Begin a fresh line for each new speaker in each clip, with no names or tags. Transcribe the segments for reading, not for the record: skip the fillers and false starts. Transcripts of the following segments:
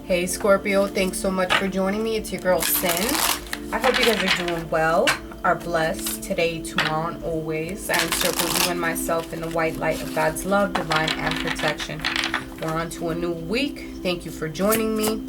Hey Scorpio, thanks so much for joining me. It's your girl Sin. I hope you guys are doing well, are blessed today, tomorrow, and always. I encircle you and myself in the white light of God's love, divine, and protection. We're on to a new week. Thank you for joining me.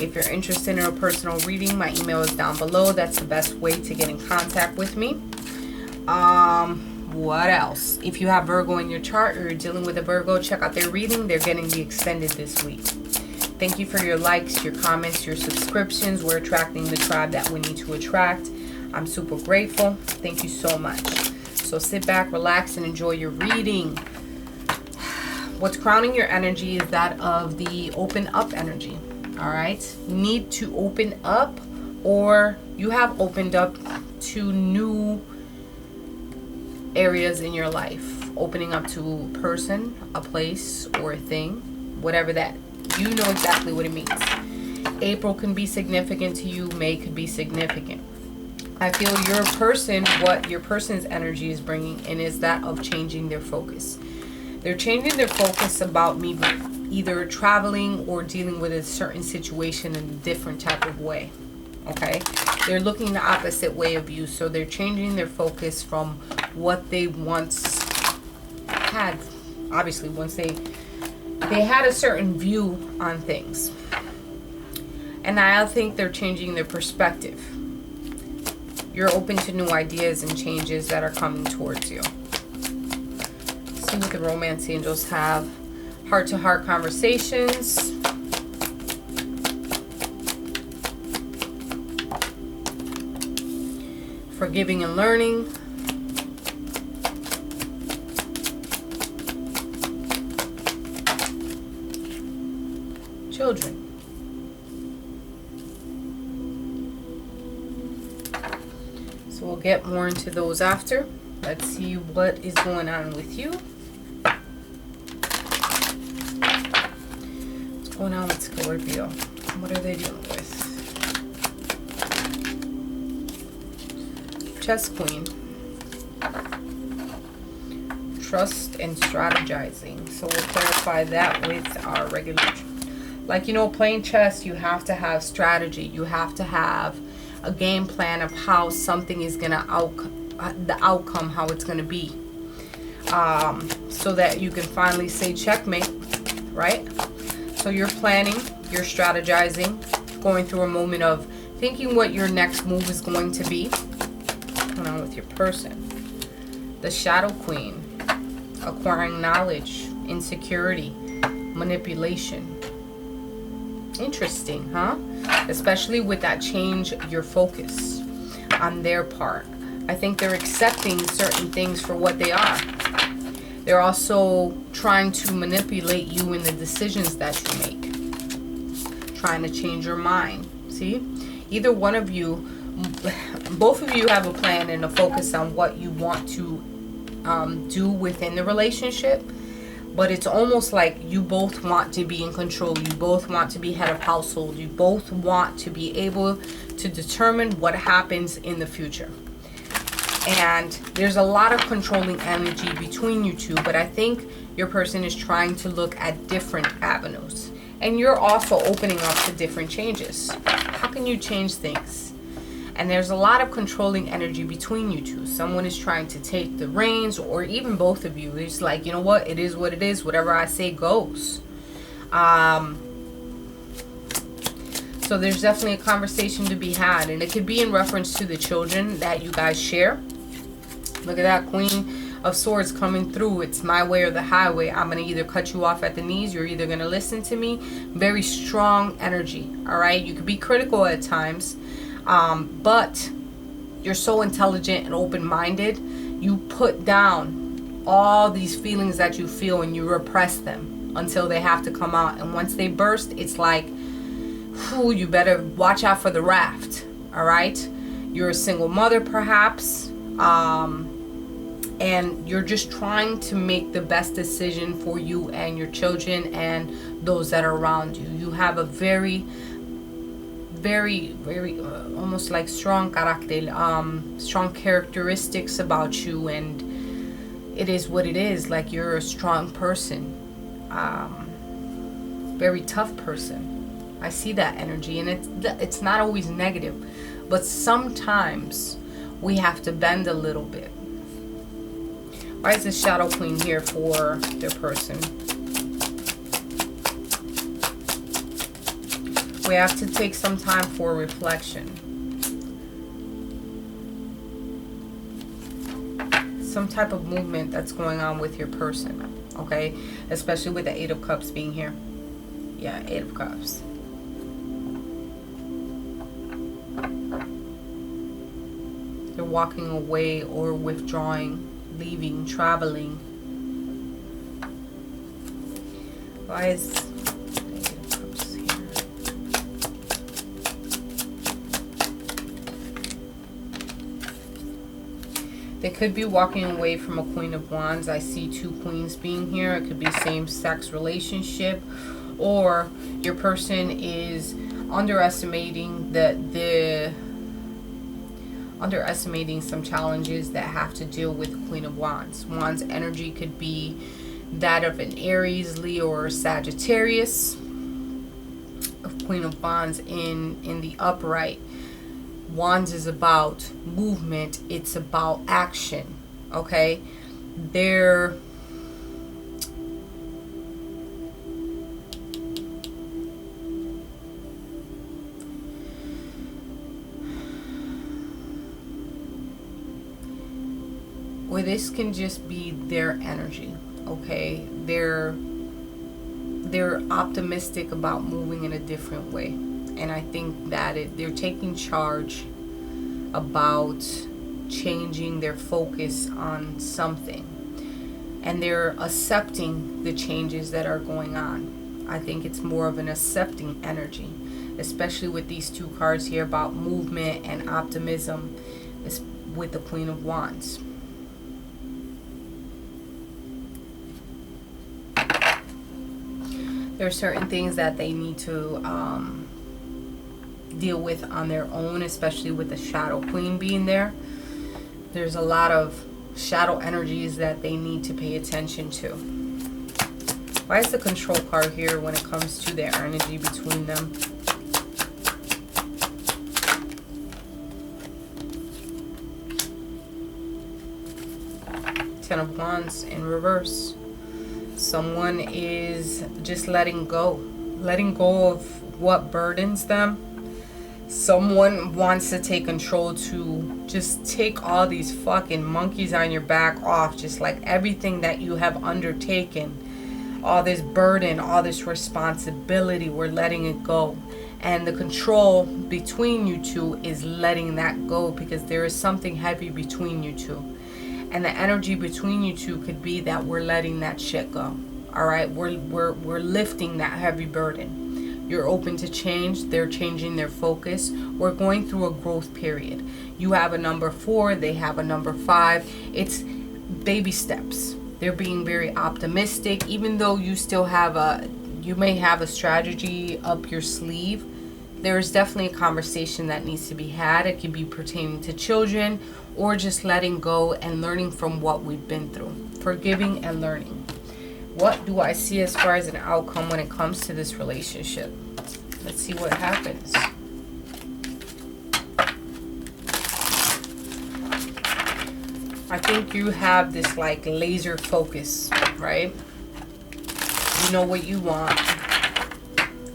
If you're interested in a personal reading, my email is down below. That's the best way to get in contact with me. What else? If you have Virgo in your chart or you're dealing with a Virgo, check out their reading. They're getting the extended this week. Thank you for your likes, your comments, your subscriptions. We're attracting the tribe that we need to attract. I'm super grateful. Thank you so much. So sit back, relax, and enjoy your reading. What's crowning your energy is that of the open up energy. All right? You need to open up, or you have opened up to new areas in your life. Opening up to a person, a place, or a thing. Whatever that. You know exactly what it means. April can be significant to you. May could be significant. I feel what your person's energy is bringing in is that of changing their focus. They're changing their focus about me either traveling or dealing with a certain situation in a different type of way. Okay? They're looking the opposite way of you. So they're changing their focus from what they once had. Obviously, once they had a certain view on things. And I think they're changing their perspective. You're open to new ideas and changes that are coming towards you. Let's see what the romance angels have. Heart-to-heart conversations. Forgiving and learning. Children. So we'll get more into those after. Let's see what is going on with you. What's going on with Scorpio? What are they dealing with? Chess Queen. Trust and strategizing. So we'll clarify that with our regular. Like, playing chess, you have to have strategy. You have to have a game plan of how something is going to the outcome, how it's going to be. So that you can finally say checkmate, right? So you're planning, you're strategizing, going through a moment of thinking what your next move is going to be. What's going on with your person? The Shadow Queen. Acquiring knowledge, insecurity, manipulation. Interesting, huh? Especially with that change your focus on their part. I think they're accepting certain things for what they are. They're also trying to manipulate you in the decisions that you make. Trying to change your mind. See? Either one of you, both of you have a plan and a focus on what you want to do within the relationship. But it's almost like you both want to be in control. You both want to be head of household. You both want to be able to determine what happens in the future. And there's a lot of controlling energy between you two. But I think your person is trying to look at different avenues. And you're also opening up to different changes. How can you change things? And there's a lot of controlling energy between you two. Someone is trying to take the reins, or even both of you. It's like, you know what? It is what it is. Whatever I say goes. So there's definitely a conversation to be had. And it could be in reference to the children that you guys share. Look at that Queen of Swords coming through. It's my way or the highway. I'm going to either cut you off at the knees. You're either going to listen to me. Very strong energy. All right? You could be critical at times. But you're so intelligent and open-minded, you put down all these feelings that you feel and you repress them until they have to come out. And once they burst, it's like, whew, you better watch out for the raft. All right? You're a single mother, perhaps, and you're just trying to make the best decision for you and your children and those that are around you. You have a very almost like strong character, strong characteristics about you, and it is what it is. Like, you're a strong person, very tough person. I see that energy, and it's not always negative, but sometimes we have to bend a little bit. Why is the Shadow Queen here for their person? We have to take some time for reflection. Some type of movement that's going on with your person, okay? Especially with the Eight of Cups being here. Yeah, Eight of Cups. They're walking away or withdrawing, leaving, traveling. Why is the Eight of Cups here? They could be walking away from a Queen of Wands. I see two queens being here. It could be same-sex relationship, or your person is underestimating underestimating some challenges that have to deal with the Queen of Wands. Wands energy could be that of an Aries, Leo, or Sagittarius. Of Queen of Wands in the upright. Wands is about movement. It's about action. Okay? They're or this can just be their energy. Okay? They're optimistic about moving in a different way. And I think that they're taking charge about changing their focus on something. And they're accepting the changes that are going on. I think it's more of an accepting energy. Especially with these two cards here about movement and optimism with the Queen of Wands. There are certain things that they need to deal with on their own, especially with the Shadow Queen being there. There's a lot of shadow energies that they need to pay attention to. Why is the Control card here when it comes to their energy between them? Ten of Wands in reverse. Someone is just letting go of what burdens them. Someone wants to take control to just take all these fucking monkeys on your back off. Just like everything that you have undertaken. All this burden, all this responsibility, we're letting it go. And the control between you two is letting that go, because there is something heavy between you two. And the energy between you two could be that we're letting that shit go. Alright, we're lifting that heavy burden. You're open to change. They're changing their focus. We're going through a growth period. You have a number 4. They have a number 5. It's baby steps. They're being very optimistic. Even though you still have you may have a strategy up your sleeve, there's definitely a conversation that needs to be had. It could be pertaining to children, or just letting go and learning from what we've been through. Forgiving and learning. What do I see as far as an outcome when it comes to this relationship? Let's see what happens. I think you have this like laser focus, right? You know what you want.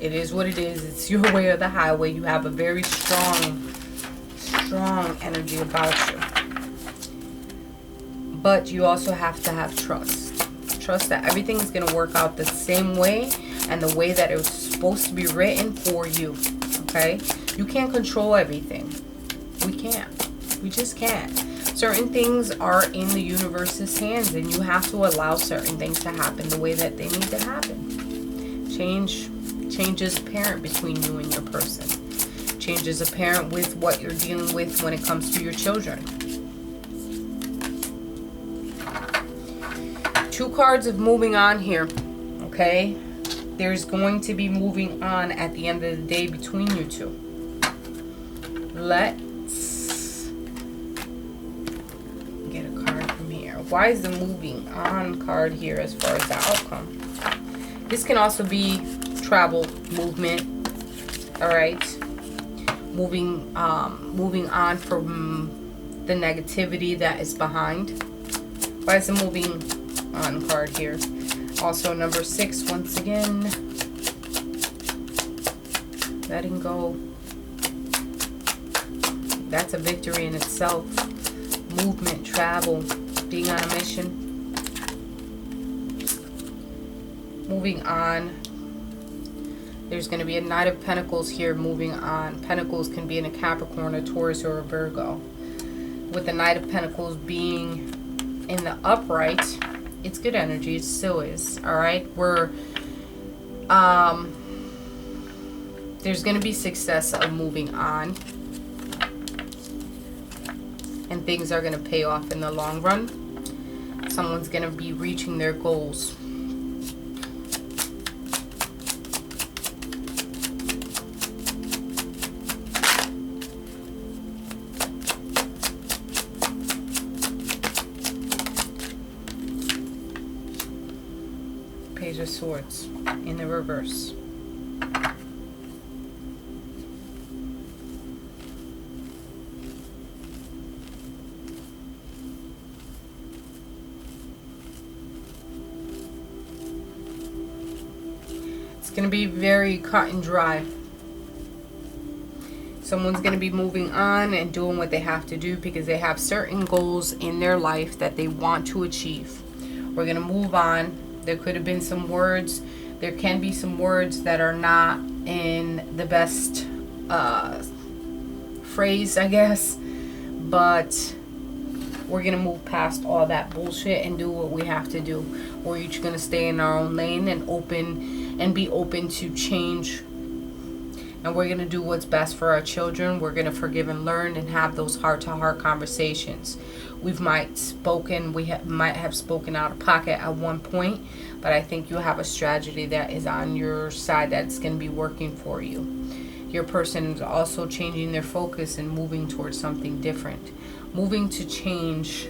It is what it is. It's your way or the highway. You have a very strong energy about you. But you also have to have trust. Trust that everything is going to work out the same way and the way that it was supposed to be written for you. Okay? You can't control everything. We can't. We just can't. Certain things are in the universe's hands, and you have to allow certain things to happen the way that they need to happen. Change is apparent between you and your person. Change is apparent with what you're dealing with when it comes to your children. 2 cards of moving on here, okay? There's going to be moving on at the end of the day between you two. Let's get a card from here. Why is the moving on card here as far as the outcome? This can also be travel, movement, All right. Moving on from the negativity that is behind. Why is the moving on card here? Also, number 6, once again. Letting go. That's a victory in itself. Movement, travel, being on a mission. Moving on. There's going to be a Knight of Pentacles here, moving on. Pentacles can be in a Capricorn, a Taurus, or a Virgo. With the Knight of Pentacles being in the upright, it's good energy. It still is. All right. There's going to be success of moving on. And things are going to pay off in the long run. Someone's going to be reaching their goals. Page of Swords in the reverse. It's going to be very cut and dry. Someone's going to be moving on and doing what they have to do because they have certain goals in their life that they want to achieve. We're going to move on. There could have been some words. There can be some words that are not in the best phrase, I guess. But we're going to move past all that bullshit and do what we have to do. We're each going to stay in our own lane and be open to change. And we're going to do what's best for our children. We're going to forgive and learn and have those heart-to-heart conversations. We might have spoken out of pocket at one point, but I think you have a strategy that is on your side that's going to be working for you. Your person is also changing their focus and moving towards something different. Moving to change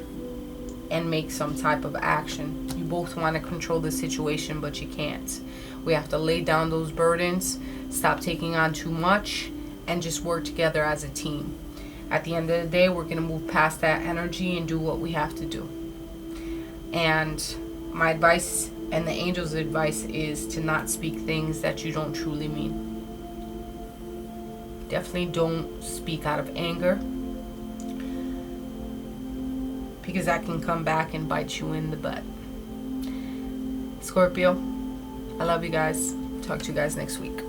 and make some type of action. You both want to control the situation, but you can't. We have to lay down those burdens, stop taking on too much, and just work together as a team. At the end of the day, we're going to move past that energy and do what we have to do. And my advice and the angel's advice is to not speak things that you don't truly mean. Definitely don't speak out of anger, because that can come back and bite you in the butt. Scorpio, I love you guys. Talk to you guys next week.